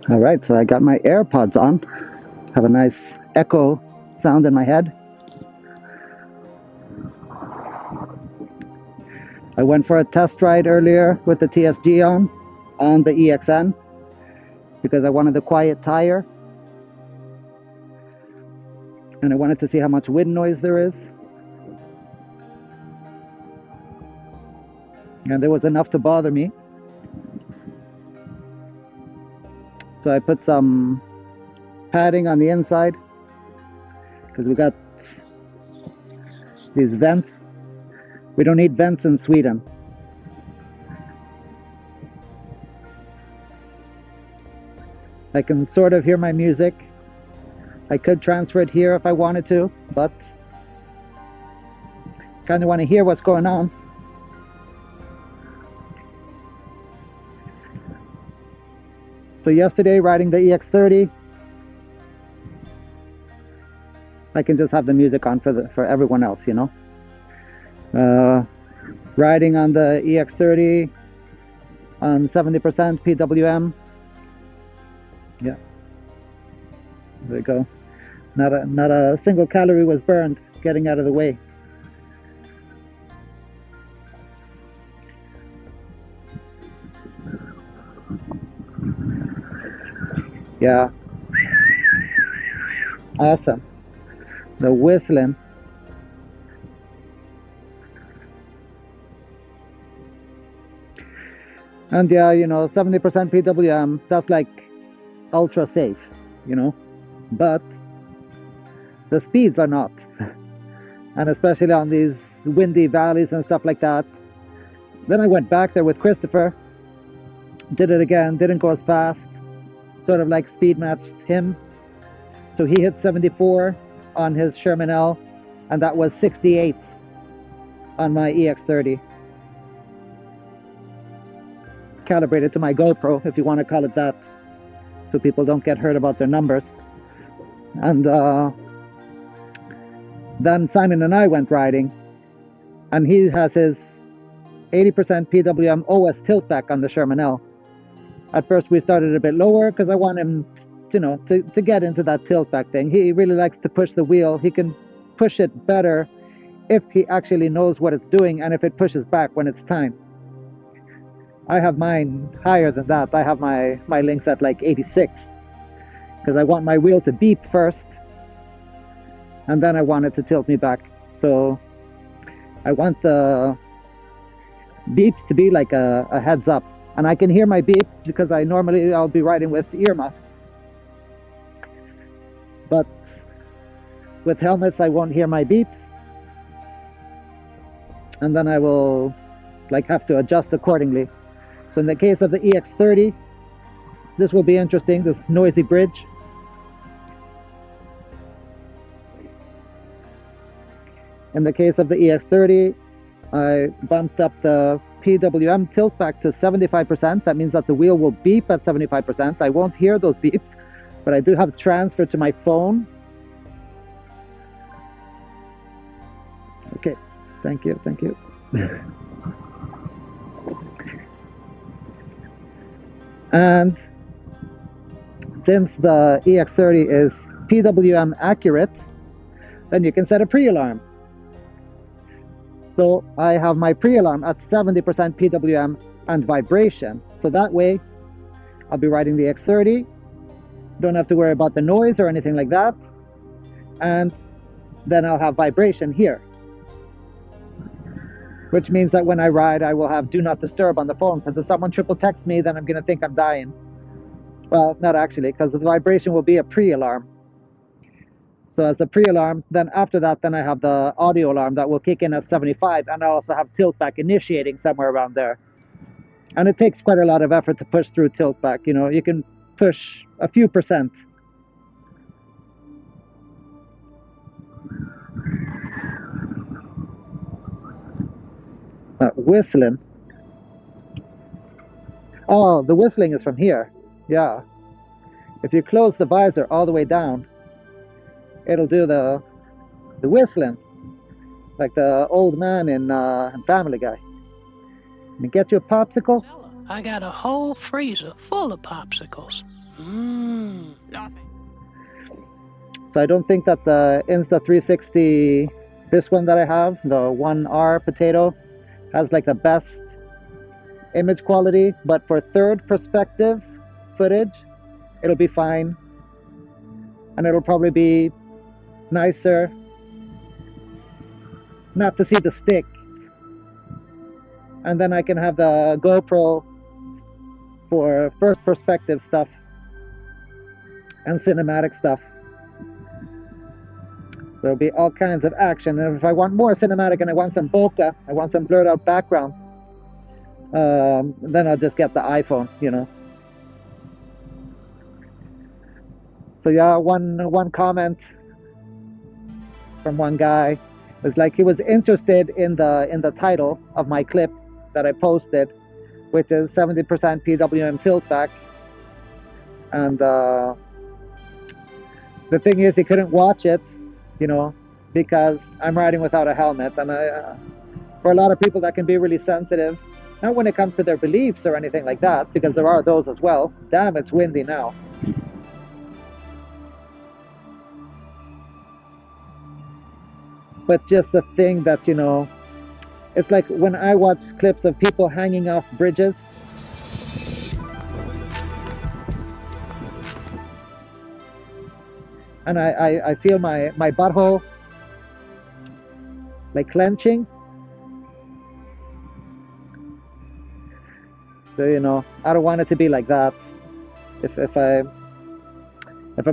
All right, so I got my AirPods on. Have a nice echo sound in my head. I went for a test ride earlier with the TSG on the EXN because I wanted the quiet tire. And I wanted to see how much wind noise there is. And there was enough to bother me. So I put some padding on the inside because we got these vents. We don't need vents in Sweden. I can sort of hear my music. I could transfer it here if I wanted to, but kind of want to hear what's going on. So yesterday, riding the EX30, I can just have the music on for everyone else, you know. Riding on the EX30 on 70% PWM. Yeah, there we go. Not a single calorie was burned getting out of the way. Yeah, awesome. The whistling. And yeah, you know, 70% PWM, that's like ultra safe, you know, but the speeds are not. And especially on these windy valleys and stuff like that. Then I went back there with Christopher, did it again, didn't go as fast, sort of like speed matched him. So he hit 74 on his Sherman L, and that was 68 on my EX30. Calibrated to my GoPro, if you want to call it that, so people don't get hurt about their numbers. And then Simon and I went riding, and he has his 80% PWM OS tilt back on the Sherman L. At first we started a bit lower because I want him, you know, to get into that tilt back thing. He really likes to push the wheel. He can push it better if he actually knows what it's doing and if it pushes back when it's time. I have mine higher than that. I have my links at like 86 because I want my wheel to beep first and then I want it to tilt me back. So I want the beeps to be like a heads up, and I can hear my beep because I'll be riding with earmuffs. But with helmets I won't hear my beeps, and then I will like have to adjust accordingly. So in the case of the EX30, this will be interesting, this noisy bridge. In the case of the EX30, I bumped up the PWM tilt back to 75%. That means that the wheel will beep at 75%. I won't hear those beeps, but I do have transfer to my phone. Okay, thank you. And since the EX30 is PWM accurate, then you can set a pre-alarm. So I have my pre-alarm at 70% PWM and vibration. So that way I'll be riding the EX30, don't have to worry about the noise or anything like that. And then I'll have vibration here, which means that when I ride, I will have do not disturb on the phone, because if someone triple texts me, then I'm going to think I'm dying. Well, not actually, because the vibration will be a pre-alarm. So as a pre-alarm, then after that, then I have the audio alarm that will kick in at 75, and I also have tilt back initiating somewhere around there. And it takes quite a lot of effort to push through tilt back. You know, you can push a few percent. Whistling. Oh, the whistling is from here. Yeah. If you close the visor all the way down, it'll do the whistling. like the old man in Family Guy. And get you a popsicle. I got a whole freezer full of popsicles. So I don't think that the Insta360, this one that I have, the 1R potato, has like the best image quality, but for third perspective footage, it'll be fine. And it'll probably be nicer not to see the stick. And then I can have the GoPro for first perspective stuff and cinematic stuff. There'll be all kinds of action. And if I want more cinematic and I want some bokeh, I want some blurred out background, then I'll just get the iPhone, you know. So yeah, one comment from one guy was like he was interested in the title of my clip that I posted, which is 70% PWM tilt back, and the thing is he couldn't watch it, you know, because I'm riding without a helmet, and for a lot of people that can be really sensitive, not when it comes to their beliefs or anything like that, because there are those as well. Damn, it's windy now. But just the thing that, you know, it's like when I watch clips of people hanging off bridges, and I feel my butthole like clenching. So, you know, I don't want it to be like that. If I'm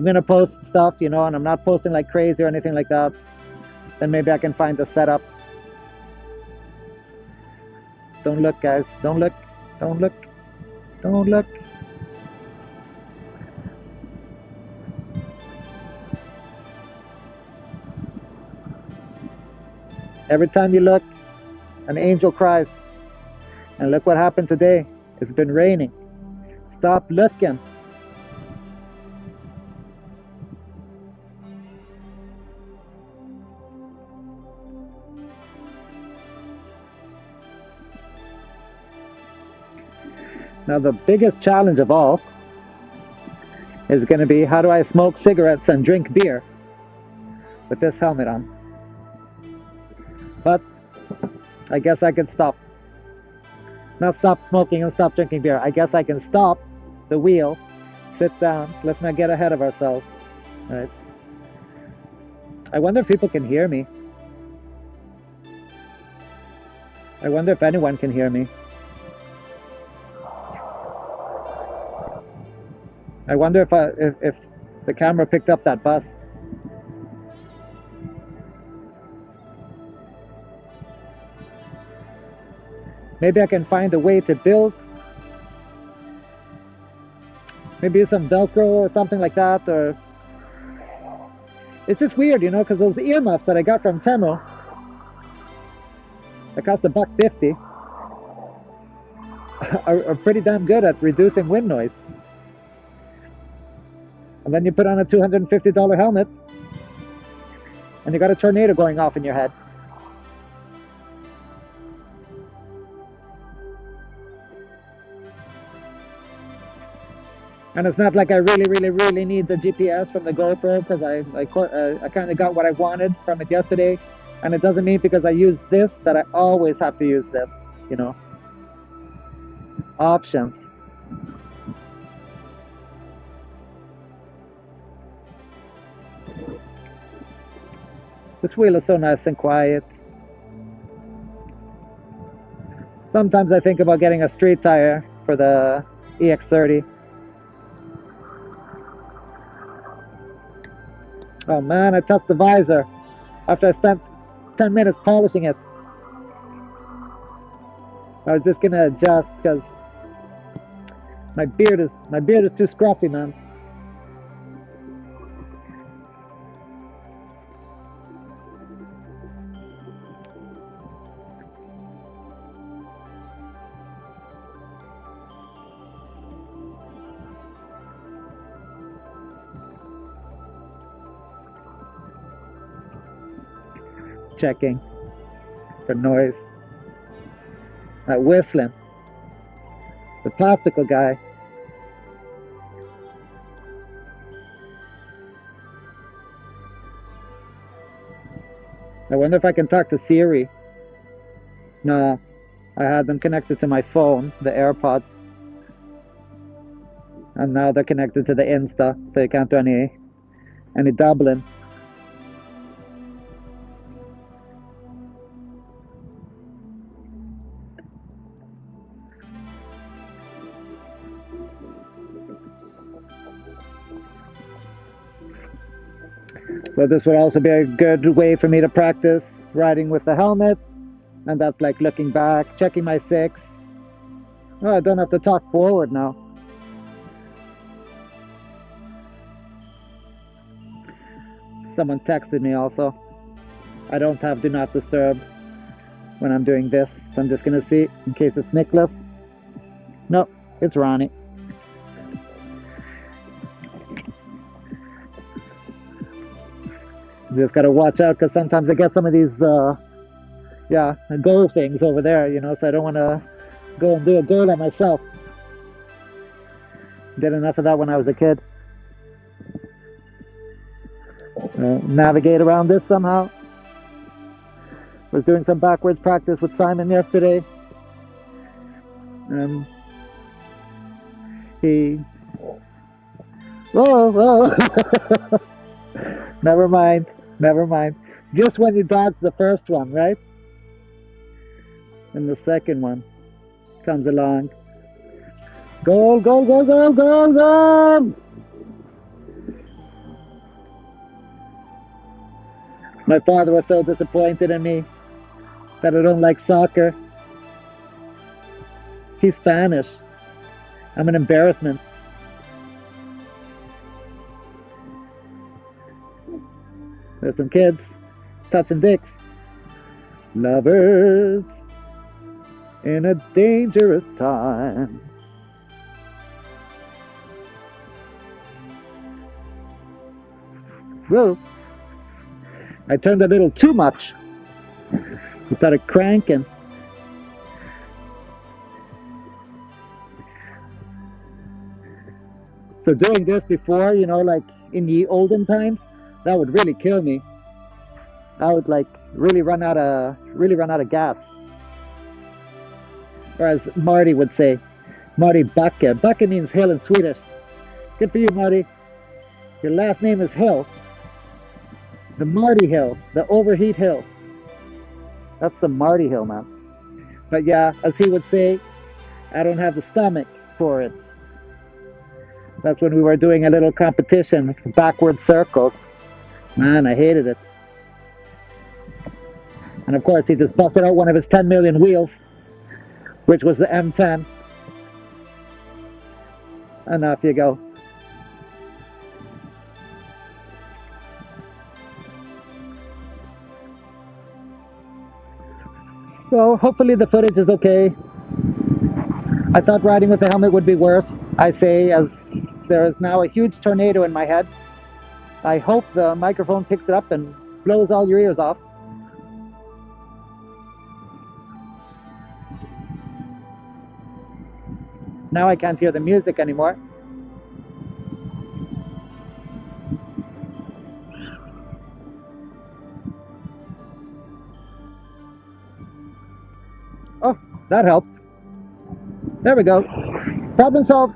gonna post stuff, you know, and I'm not posting like crazy or anything like that, then maybe I can find the setup. Don't look, guys. Don't look. Don't look. Don't look. Every time you look, an angel cries. And look what happened today. It's been raining. Stop looking. Now the biggest challenge of all is going to be, how do I smoke cigarettes and drink beer with this helmet on? But I guess I can stop. Not stop smoking and stop drinking beer. I guess I can stop the wheel, sit down. Let's not get ahead of ourselves. All right. I wonder if people can hear me. I wonder if anyone can hear me. I wonder if the camera picked up that bus. Maybe I can find a way to build, maybe some Velcro or something like that, or it's just weird, you know, because those earmuffs that I got from Temu, that cost $1.50, are pretty damn good at reducing wind noise. And then you put on a $250 helmet, and you got a tornado going off in your head. And it's not like I really need the GPS from the GoPro, because I kind of got what I wanted from it yesterday. And it doesn't mean because I use this that I always have to use this, you know. Options. This wheel is so nice and quiet. Sometimes I think about getting a street tire for the EX30. Oh man, I touched the visor after I spent 10 minutes polishing it. I was just gonna adjust because my beard is too scruffy, man. Checking. for noise. That whistling. The popsicle guy. I wonder if I can talk to Siri. No, I had them connected to my phone, the Airpods. And now they're connected to the Insta, so you can't do any doubling. But this would also be a good way for me to practice riding with the helmet. And that's like looking back, checking my six. Oh, I don't have to talk forward now. Someone texted me also. I don't have do not disturb when I'm doing this. So I'm just gonna see in case it's Nicholas. No, it's Ronnie. Just gotta watch out because sometimes I get some of these goal things over there, so I don't want to go and do a goal on myself. Did enough of that when I was a kid. Navigate around this somehow. Was doing some backwards practice with Simon yesterday. He... Whoa. Never mind. Just when you dodge the first one, right? And the second one comes along. Goal! My father was so disappointed in me that I don't like soccer. He's Spanish. I'm an embarrassment. There's some kids touching dicks. Lovers in a dangerous time. Whoa. I turned a little too much. I started cranking. So doing this before, like in the olden times, that would really kill me. I would like really run out of gas. Or as Marty would say, Marty Backe. Backe means hill in Swedish. Good for you, Marty. Your last name is Hill. The Marty Hill, the overheat hill. That's the Marty Hill, man. But yeah, as he would say, I don't have the stomach for it. That's when we were doing a little competition, backward circles. Man, I hated it. And of course, he just busted out one of his 10 million wheels, which was the M10. And off you go. So hopefully the footage is okay. I thought riding with the helmet would be worse. I say as there is now a huge tornado in my head. I hope the microphone picks it up and blows all your ears off. Now I can't hear the music anymore. Oh, that helped. There we go. Problem solved.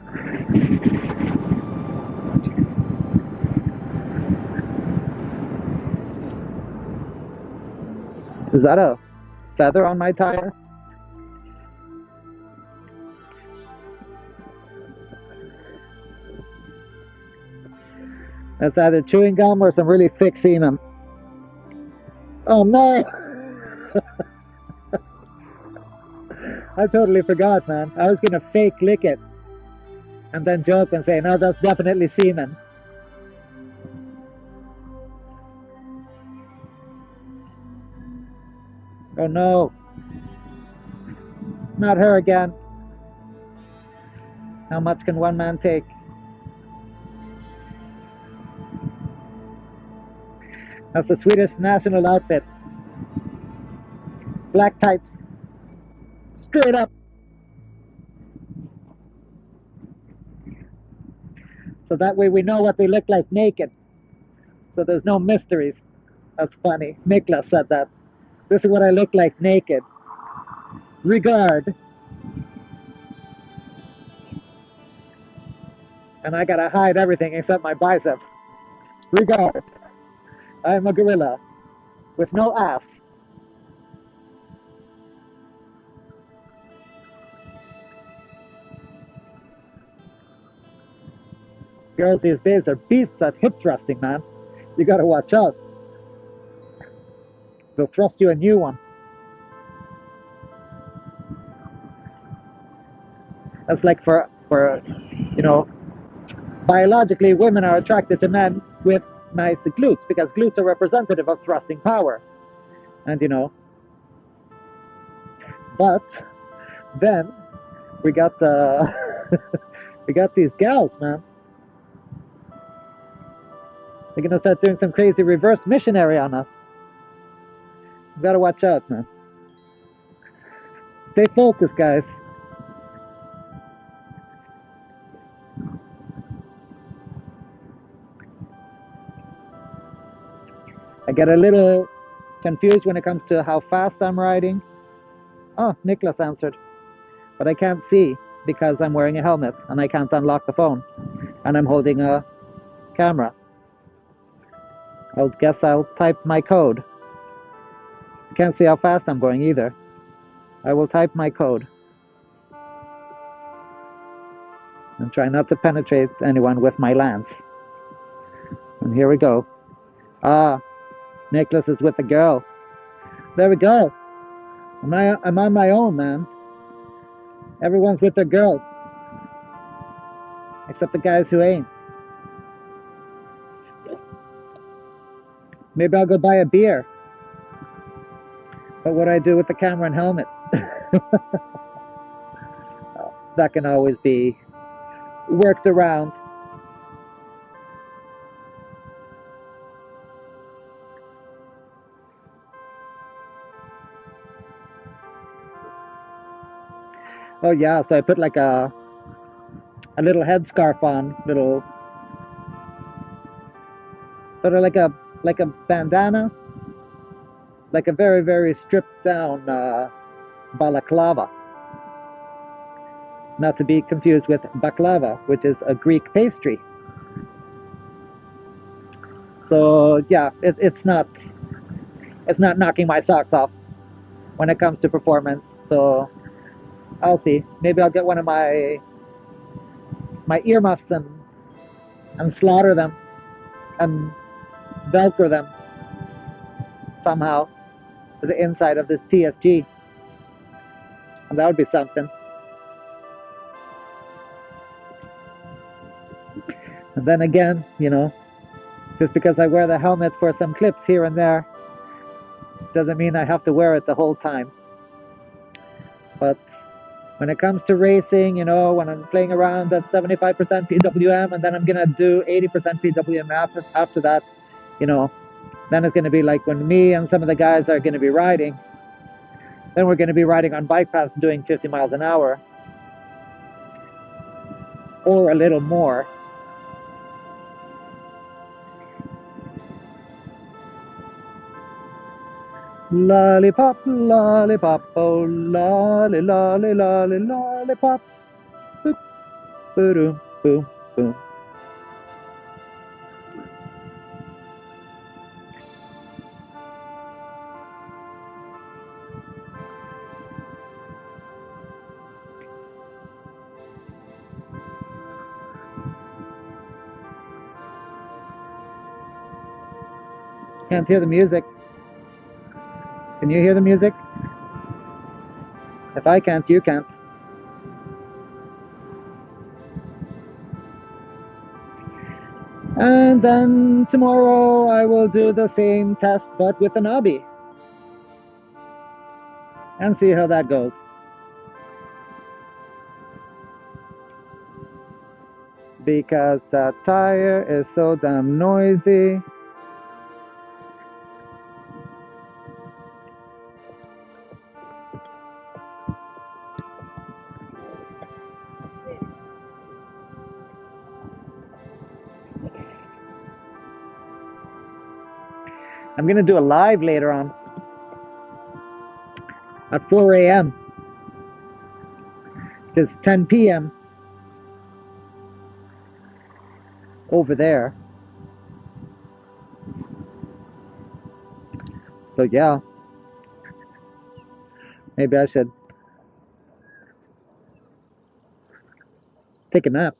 Is that a feather on my tire? That's either chewing gum or some really thick semen. Oh no! I totally forgot, man. I was gonna fake lick it and then joke and say, no, that's definitely semen. Oh no. Not her again. How much can one man take? That's the Swedish national outfit. black tights, straight up. So that way we know what they look like naked. So there's no mysteries. That's funny. Niklas said that. This is what I look like naked. Regard. And I gotta hide everything except my biceps. Regard. I am a gorilla with no ass. Girls these days are beasts at hip thrusting, man. You gotta watch out. They'll thrust you a new one. That's like for you know, biologically women are attracted to men with nice glutes because glutes are representative of thrusting power. And you know, but then we got the we got these gals, man. They're gonna start doing some crazy reverse missionary on us. You gotta watch out, man. Stay focused, guys. I get a little confused when it comes to how fast I'm riding. Oh, Niklas answered. But I can't see because I'm wearing a helmet and I can't unlock the phone. And I'm holding a camera. I guess I'll type my code. I can't see how fast I'm going either. I will type my code. And try not to penetrate anyone with my lance. And here we go. Ah, Niklas is with the girl. There we go. I'm on my own, man. Everyone's with their girls. Except the guys who ain't. Maybe I'll go buy a beer. But what do I do with the camera and helmet? That can always be worked around. Oh yeah, so I put like a little headscarf on, little sort of like a bandana, like a very very stripped down balaclava. Not to be confused with baklava, which is a Greek pastry. So yeah, it's not knocking my socks off when it comes to performance. So I'll see. Maybe I'll get one of my earmuffs and slaughter them and velcro them somehow to the inside of this TSG. And that would be something. And then again, you know, just because I wear the helmet for some clips here and there doesn't mean I have to wear it the whole time. But when it comes to racing, you know, when I'm playing around at 75% PWM and then I'm going to do 80% PWM after that, you know, then it's going to be like when me and some of the guys are going to be riding, then we're going to be riding on bike paths doing 50 miles an hour or a little more. Lollipop, lollipop, oh lolly, lolly, lolly, lollipop. Boop, boom, boom, boom. Can't hear the music. Can you hear the music? If I can't, you can't. And then tomorrow I will do the same test but with an obby. And see how that goes. Because that tire is so damn noisy. I'm going to do a live later on at 4 a.m. It's 10 p.m. over there. So yeah, maybe I should take a nap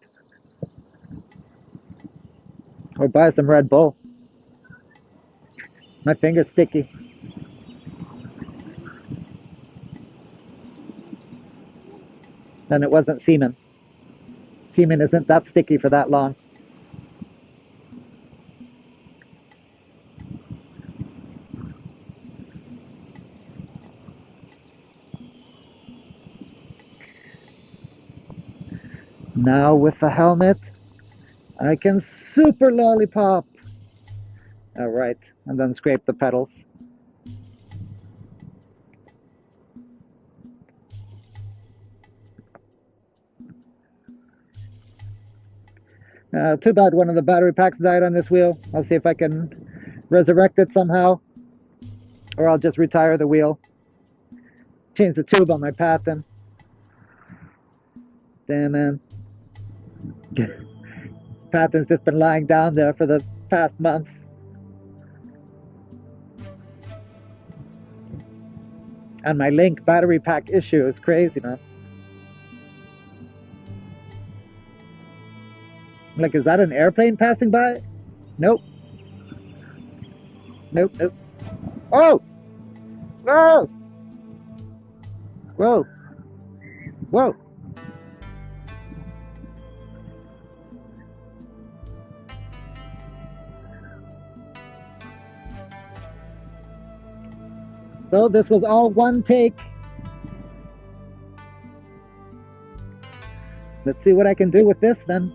or buy some Red Bull. My finger's sticky. And it wasn't semen. Semen isn't that sticky for that long. Now with the helmet, I can super lollipop. All right, and then scrape the pedals. Too bad one of the battery packs died on this wheel. I'll see if I can resurrect it somehow, or I'll just retire the wheel. Change the tube on my Patton. Damn, man. Patton's just been lying down there for the past month. And my Link battery pack issue is crazy, man. Like, is that an airplane passing by? Nope. Nope, nope. Oh! Whoa! Whoa! Whoa! So this was all one take. Let's see what I can do with this then.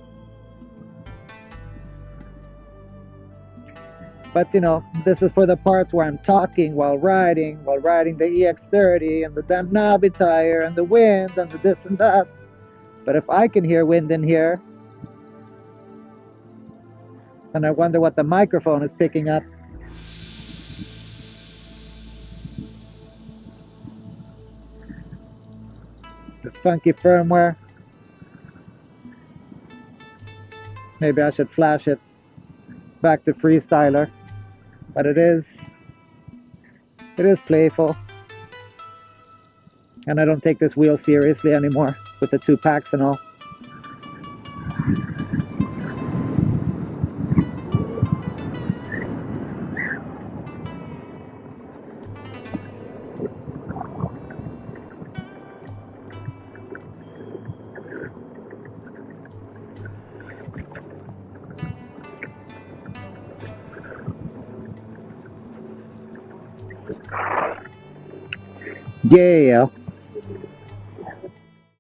But you know, this is for the parts where I'm talking while riding the EX30 and the damn knobby tire and the wind and the this and that. But if I can hear wind in here, and I wonder what the microphone is picking up. This funky firmware. Maybe I should flash it back to freestyler. But it is playful. And I don't take this wheel seriously anymore with the 2 packs and all. Yeah.